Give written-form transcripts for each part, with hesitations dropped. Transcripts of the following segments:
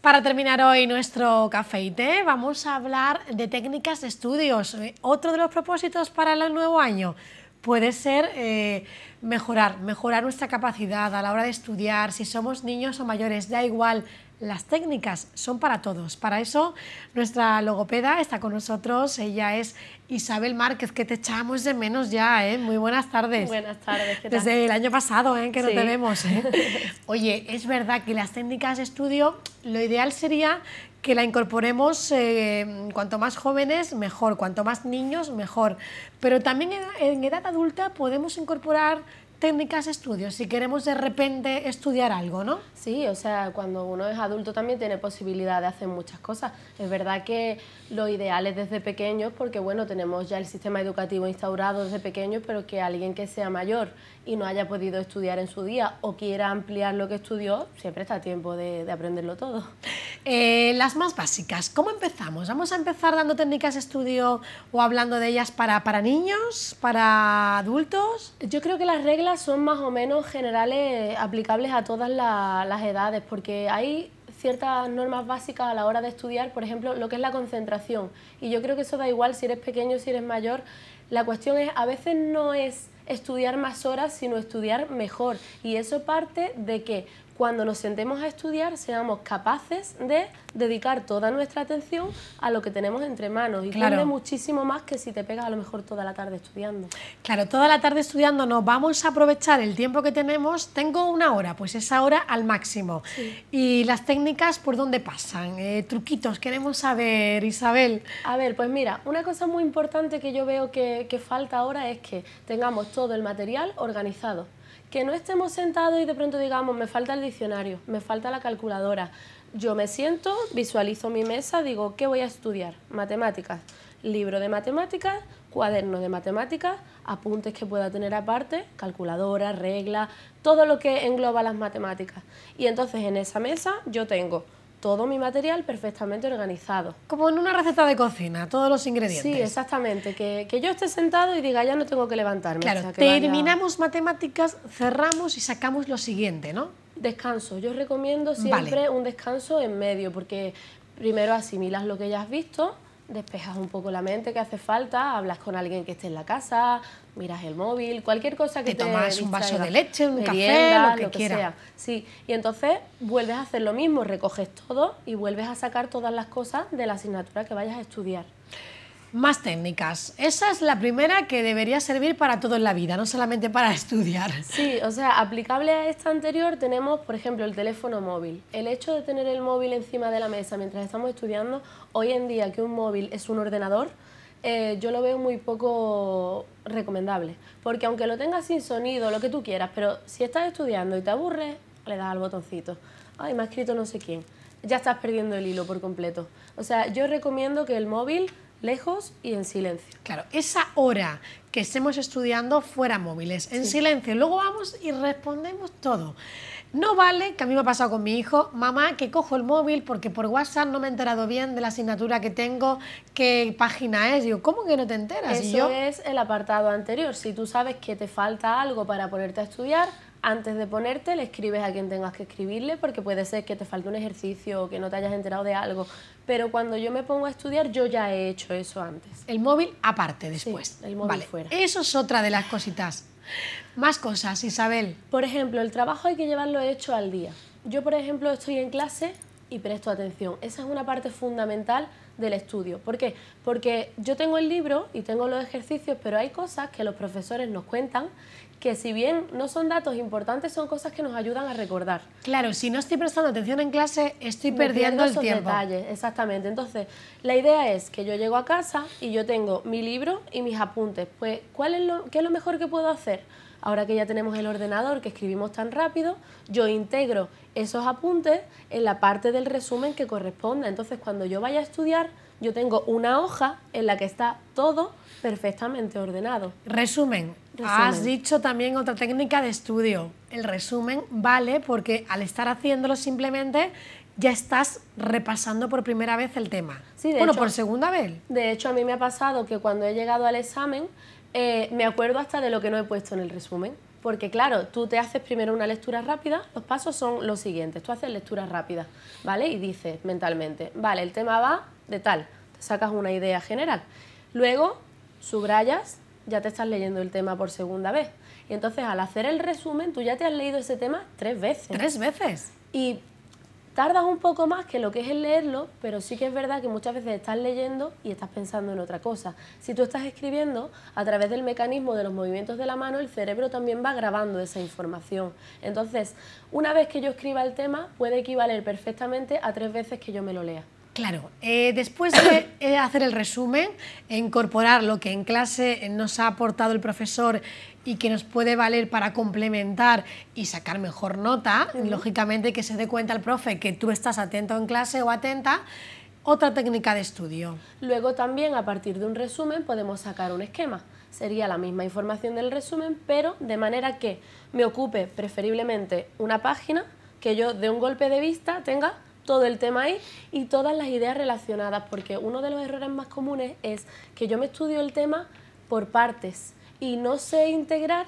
Para terminar hoy nuestro café y té, vamos a hablar de técnicas de estudios. Otro de los propósitos para el nuevo año puede ser mejorar nuestra capacidad a la hora de estudiar, si somos niños o mayores, da igual. Las técnicas son para todos. Para eso nuestra logopeda está con nosotros. Ella es Isabel Márquez, que te echamos de menos ya, ¿eh? Muy buenas tardes. Buenas tardes, ¿qué tal? Desde el año pasado, ¿eh? Que no Sí. te vemos, ¿eh? Oye, es verdad que las técnicas de estudio, lo ideal sería que la incorporemos cuanto más jóvenes, mejor, cuanto más niños, mejor. Pero también en edad adulta podemos incorporar técnicas de estudio, si queremos de repente estudiar algo, ¿no? Sí, o sea, cuando uno es adulto también tiene posibilidad de hacer muchas cosas. Es verdad que lo ideal es desde pequeños, porque bueno, tenemos ya el sistema educativo instaurado desde pequeños, pero que alguien que sea mayor y no haya podido estudiar en su día o quiera ampliar lo que estudió, siempre está a tiempo de aprenderlo todo. Las más básicas, ¿cómo empezamos? ¿Vamos a empezar dando técnicas de estudio o hablando de ellas para niños, para adultos? Yo creo que las reglas son más o menos generales, aplicables a todas las edades, porque hay ciertas normas básicas a la hora de estudiar, por ejemplo, lo que es la concentración. Y yo creo que eso da igual si eres pequeño o si eres mayor. La cuestión es, a veces no es estudiar más horas, sino estudiar mejor. Y eso parte de que cuando nos sentemos a estudiar seamos capaces de dedicar toda nuestra atención a lo que tenemos entre manos. Y claro, rinde muchísimo más que si te pegas a lo mejor toda la tarde estudiando. Claro, toda la tarde estudiando no, vamos a aprovechar el tiempo que tenemos. Tengo una hora, pues esa hora al máximo. Sí. ¿Y las técnicas por dónde pasan? Truquitos, queremos saber, Isabel. A ver, pues mira, una cosa muy importante que yo veo que falta ahora es que tengamos todo el material organizado. Que no estemos sentados y de pronto digamos, me falta el diccionario, me falta la calculadora. Yo me siento, visualizo mi mesa, digo, ¿qué voy a estudiar? Matemáticas, libro de matemáticas, cuaderno de matemáticas, apuntes que pueda tener aparte, calculadora, regla, todo lo que engloba las matemáticas. Y entonces en esa mesa yo tengo todo mi material perfectamente organizado. Como en una receta de cocina, todos los ingredientes. Sí, exactamente, que yo esté sentado y diga, ya no tengo que levantarme. Claro, o sea, que terminamos matemáticas, cerramos y sacamos lo siguiente, ¿no? Descanso, yo recomiendo siempre un descanso en medio, porque primero asimilas lo que ya has visto, despejas un poco la mente que hace falta, hablas con alguien que esté en la casa, miras el móvil, cualquier cosa que te tomas un vaso de leche, un merienda, café, lo que quieras. sea. Sí, y entonces vuelves a hacer lo mismo, recoges todo y vuelves a sacar todas las cosas de la asignatura que vayas a estudiar. Más técnicas. Esa es la primera que debería servir para todo en la vida, no solamente para estudiar. Sí, o sea, aplicable a esta anterior tenemos, por ejemplo, el teléfono móvil. El hecho de tener el móvil encima de la mesa mientras estamos estudiando, hoy en día que un móvil es un ordenador, yo lo veo muy poco recomendable. Porque aunque lo tengas sin sonido, lo que tú quieras, pero si estás estudiando y te aburres, le das al botoncito. Ay, me ha escrito no sé quién. Ya estás perdiendo el hilo por completo. O sea, yo recomiendo que el móvil lejos y en silencio. Claro, esa hora que estemos estudiando fuera móviles, en silencio, luego vamos y respondemos todo. No vale, que a mí me ha pasado con mi hijo, mamá, que cojo el móvil porque por WhatsApp no me he enterado bien de la asignatura que tengo, qué página es. Digo, ¿cómo que no te enteras? Eso es el apartado anterior. Si tú sabes que te falta algo para ponerte a estudiar, antes de ponerte le escribes a quien tengas que escribirle, porque puede ser que te falte un ejercicio o que no te hayas enterado de algo. Pero cuando yo me pongo a estudiar, yo ya he hecho eso antes. El móvil aparte después. Sí, el móvil fuera. Eso es otra de las cositas. Más cosas, Isabel. Por ejemplo, el trabajo hay que llevarlo hecho al día. Yo, por ejemplo, estoy en clase y presto atención. Esa es una parte fundamental del estudio. ¿Por qué? Porque yo tengo el libro y tengo los ejercicios, pero hay cosas que los profesores nos cuentan que, si bien no son datos importantes, son cosas que nos ayudan a recordar. Claro, si no estoy prestando atención en clase, estoy perdiendo el tiempo. Detalles, exactamente. Entonces, la idea es que yo llego a casa y yo tengo mi libro y mis apuntes. Pues, ¿qué es lo mejor que puedo hacer? Ahora que ya tenemos el ordenador, que escribimos tan rápido, yo integro esos apuntes en la parte del resumen que corresponda. Entonces, cuando yo vaya a estudiar, yo tengo una hoja en la que está todo perfectamente ordenado. Resumen. Has dicho también otra técnica de estudio. El resumen vale porque al estar haciéndolo simplemente ya estás repasando por primera vez el tema. Sí, de bueno, hecho, por segunda vez. De hecho, a mí me ha pasado que cuando he llegado al examen, me acuerdo hasta de lo que no he puesto en el resumen. Porque claro, tú te haces primero una lectura rápida, los pasos son los siguientes, tú haces lectura rápida, ¿vale? Y dices mentalmente, vale, el tema va de tal, te sacas una idea general. Luego, subrayas, ya te estás leyendo el tema por segunda vez. Y entonces, al hacer el resumen, tú ya te has leído ese tema 3 veces. 3 veces. Y tardas un poco más que lo que es el leerlo, pero sí que es verdad que muchas veces estás leyendo y estás pensando en otra cosa. Si tú estás escribiendo, a través del mecanismo de los movimientos de la mano, el cerebro también va grabando esa información. Entonces, una vez que yo escriba el tema, puede equivaler perfectamente a 3 veces que yo me lo lea. Claro, después de hacer el resumen, incorporar lo que en clase nos ha aportado el profesor y que nos puede valer para complementar y sacar mejor nota, lógicamente que se dé cuenta el profe que tú estás atento en clase o atenta, otra técnica de estudio. Luego también, a partir de un resumen, podemos sacar un esquema. Sería la misma información del resumen, pero de manera que me ocupe preferiblemente una página, que yo de un golpe de vista tenga todo el tema ahí y todas las ideas relacionadas, porque uno de los errores más comunes es que yo me estudio el tema por partes y no sé integrar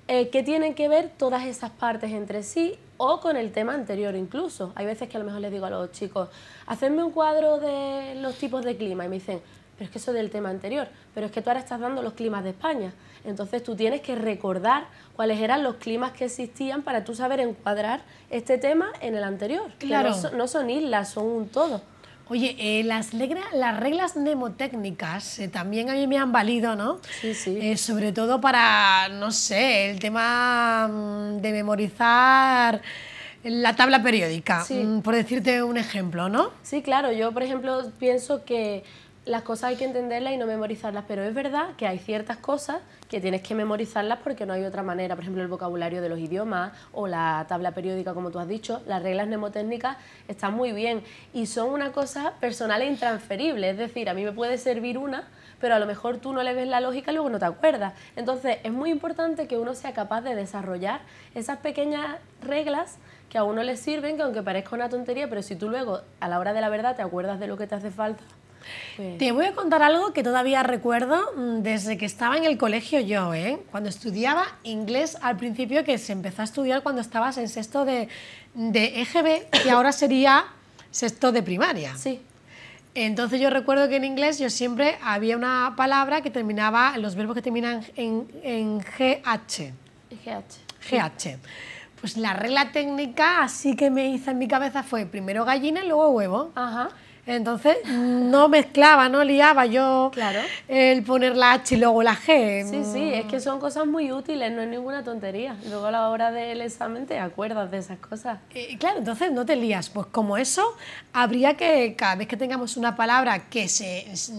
qué tienen que ver todas esas partes entre sí o con el tema anterior incluso. Hay veces que a lo mejor les digo a los chicos, hacedme un cuadro de los tipos de clima y me dicen, pero es que eso es del tema anterior, pero es que tú ahora estás dando los climas de España. Entonces tú tienes que recordar cuáles eran los climas que existían para tú saber encuadrar este tema en el anterior. Claro. No son islas, son un todo. Oye, las reglas mnemotécnicas también a mí me han valido, ¿no? Sí, sí. Sobre todo para, no sé, el tema de memorizar la tabla periódica, Sí. Por decirte un ejemplo, ¿no? Sí, claro, yo por ejemplo pienso que las cosas hay que entenderlas y no memorizarlas, pero es verdad que hay ciertas cosas que tienes que memorizarlas porque no hay otra manera. Por ejemplo, el vocabulario de los idiomas o la tabla periódica, como tú has dicho, las reglas mnemotécnicas están muy bien y son una cosa personal e intransferible. Es decir, a mí me puede servir una, pero a lo mejor tú no le ves la lógica y luego no te acuerdas. Entonces, es muy importante que uno sea capaz de desarrollar esas pequeñas reglas que a uno le sirven, que aunque parezca una tontería, pero si tú luego, a la hora de la verdad, te acuerdas de lo que te hace falta. Pues... Te voy a contar algo que todavía recuerdo desde que estaba en el colegio yo, cuando estudiaba inglés al principio, que se empezó a estudiar cuando estabas en sexto de EGB, y ahora sería sexto de primaria. Sí. Entonces yo recuerdo que en inglés yo siempre había una palabra que terminaba, los verbos que terminan en GH. GH. Pues la regla técnica así que me hizo en mi cabeza fue primero gallina y luego huevo. Ajá. Entonces no mezclaba, no liaba yo Claro. el poner la H y luego la G. Sí, sí, es que son cosas muy útiles, no es ninguna tontería. Luego a la hora del examen te acuerdas de esas cosas. Claro, entonces no te lías. Pues como eso, habría que, cada vez que tengamos una palabra que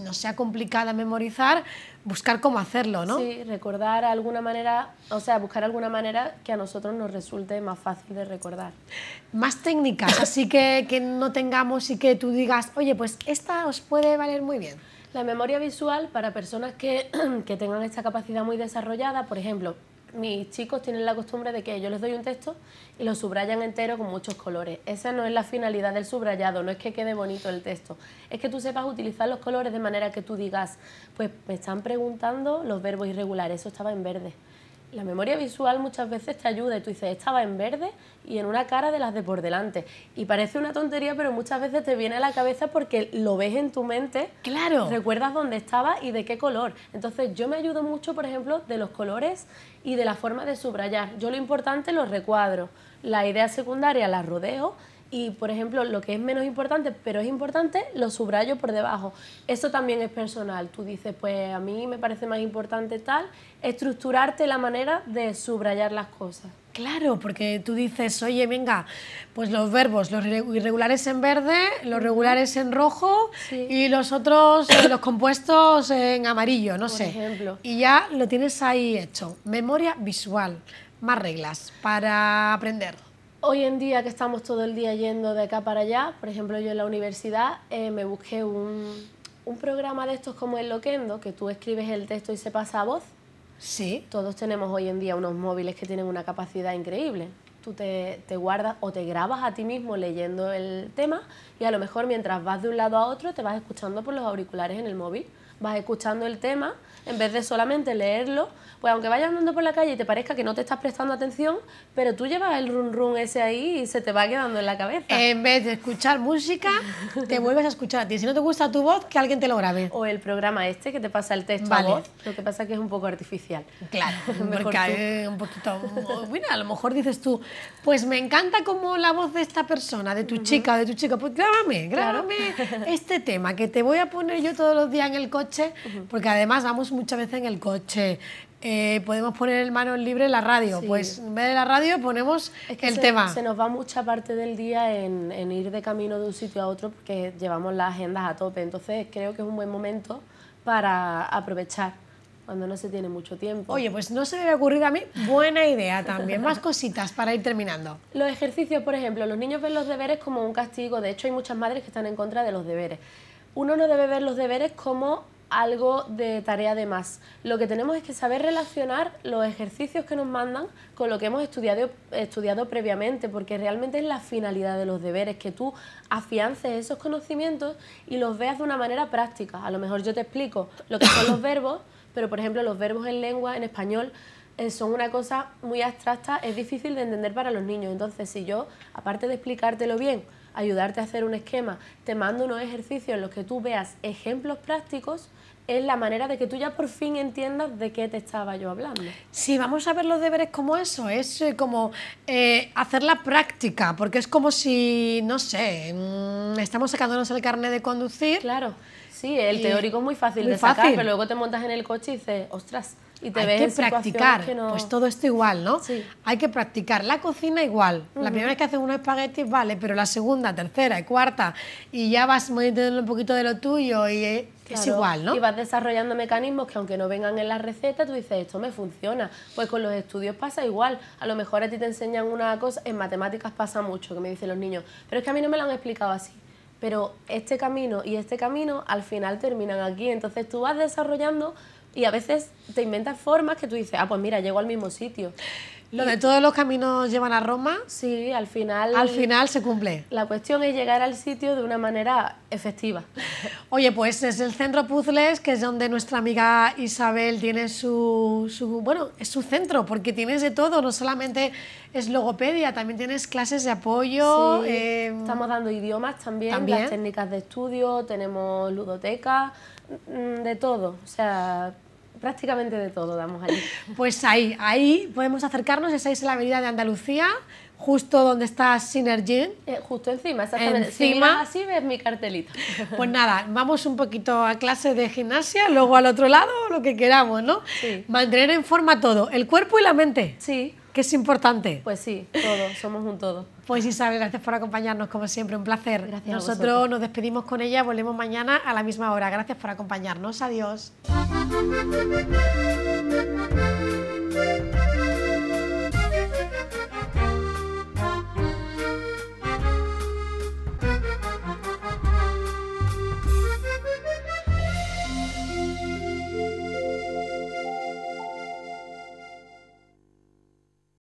no sea complicada de memorizar, buscar cómo hacerlo, ¿no? Sí, recordar alguna manera, o sea, buscar alguna manera que a nosotros nos resulte más fácil de recordar. Más técnicas, así que no tengamos y que tú digas, oye, pues esta os puede valer muy bien. La memoria visual para personas que tengan esta capacidad muy desarrollada, por ejemplo, mis chicos tienen la costumbre de que yo les doy un texto y lo subrayan entero con muchos colores. Esa no es la finalidad del subrayado, no es que quede bonito el texto, es que tú sepas utilizar los colores de manera que tú digas, pues me están preguntando los verbos irregulares, eso estaba en verde. La memoria visual muchas veces te ayuda y tú dices, estaba en verde y en una cara de las de por delante. Y parece una tontería, pero muchas veces te viene a la cabeza porque lo ves en tu mente. Claro. Recuerdas dónde estaba y de qué color. Entonces yo me ayudo mucho, por ejemplo, de los colores y de la forma de subrayar. Yo lo importante lo recuadro, la idea secundaria la rodeo y, por ejemplo, lo que es menos importante, pero es importante, lo subrayo por debajo. Eso también es personal. Tú dices, pues a mí me parece más importante tal, estructurarte la manera de subrayar las cosas. Claro, porque tú dices, oye, venga, pues los verbos, los irregulares en verde, los regulares en rojo, Sí. y los otros, los compuestos en amarillo, no sé. ejemplo. Y ya lo tienes ahí hecho. Memoria visual, más reglas para aprender. Hoy en día que estamos todo el día yendo de acá para allá, por ejemplo yo en la universidad me busqué un programa de estos como el Loquendo, que tú escribes el texto y se pasa a voz. Sí. Todos tenemos hoy en día unos móviles que tienen una capacidad increíble. tú te guardas o te grabas a ti mismo leyendo el tema y a lo mejor mientras vas de un lado a otro te vas escuchando por los auriculares en el móvil. Vas escuchando el tema, en vez de solamente leerlo, pues aunque vayas andando por la calle y te parezca que no te estás prestando atención, pero tú llevas el run run ese ahí y se te va quedando en la cabeza. En vez de escuchar música, te vuelves a escuchar a ti. Si no te gusta tu voz, que alguien te lo grabe. O el programa este que te pasa el texto a voz, lo que pasa es que es un poco artificial. Claro, porque un poquito... Bueno, a lo mejor dices tú, pues me encanta como la voz de esta persona, de tu chica o de tu chico, pues grábame este tema que te voy a poner yo todos los días en el coche, porque además vamos muchas veces en el coche. Podemos poner en manos libres la radio, pues en vez de la radio ponemos el tema. Se nos va mucha parte del día en ir de camino de un sitio a otro porque llevamos las agendas a tope, entonces creo que es un buen momento para aprovechar cuando no se tiene mucho tiempo. Oye, pues no se me había ocurrido a mí, buena idea también, más cositas para ir terminando. Los ejercicios, por ejemplo, los niños ven los deberes como un castigo, de hecho hay muchas madres que están en contra de los deberes. Uno no debe ver los deberes como algo de tarea de más. Lo que tenemos es que saber relacionar los ejercicios que nos mandan con lo que hemos estudiado previamente, porque realmente es la finalidad de los deberes, que tú afiances esos conocimientos y los veas de una manera práctica. A lo mejor yo te explico lo que son los verbos, pero por ejemplo los verbos en lengua, en español, son una cosa muy abstracta, es difícil de entender para los niños. Entonces, si yo, aparte de explicártelo bien, ayudarte a hacer un esquema, te mando unos ejercicios en los que tú veas ejemplos prácticos, es la manera de que tú ya por fin entiendas de qué te estaba yo hablando. Sí, vamos a ver los deberes como eso, es como hacer la práctica, porque es como si, no sé, estamos sacándonos el carnet de conducir. Claro, sí, el teórico es muy fácil de sacar, pero luego te montas en el coche y dices, ostras, y te ves en practicar, que no... pues todo esto igual, ¿no? Sí. Hay que practicar, la cocina igual, la primera vez que haces unos espaguetis vale, pero la segunda, tercera y cuarta, y ya vas metiendo un poquito de lo tuyo y es igual, ¿no? Y vas desarrollando mecanismos que aunque no vengan en la receta, tú dices, esto me funciona. Pues con los estudios pasa igual. A lo mejor a ti te enseñan una cosa, en matemáticas pasa mucho, que me dicen los niños, pero es que a mí no me lo han explicado así. Pero este camino y este camino al final terminan aquí. Entonces tú vas desarrollando y a veces te inventas formas que tú dices, ah, pues mira, llego al mismo sitio. Lo de todos los caminos llevan a Roma. Sí, al final... Al final se cumple. La cuestión es llegar al sitio de una manera efectiva. Oye, pues es el Centro Puzzles, que es donde nuestra amiga Isabel tiene bueno, es su centro, porque tienes de todo, no solamente es logopedia, también tienes clases de apoyo. Sí, estamos dando idiomas también, las técnicas de estudio, tenemos ludoteca, de todo, o sea... Prácticamente de todo damos allí. Pues ahí podemos acercarnos, esa es la avenida de Andalucía, justo donde está Synergy. Justo encima, exactamente. Encima. Si miras así ves mi cartelito. Pues nada, vamos un poquito a clase de gimnasia, luego al otro lado, lo que queramos, ¿no? Sí. Mantener en forma todo, el cuerpo y la mente. Sí. Que es importante. Pues sí, todo, somos un todo. Pues Isabel, gracias por acompañarnos, como siempre, un placer. Gracias. Nosotros nos despedimos con ella, volvemos mañana a la misma hora. Gracias por acompañarnos, adiós.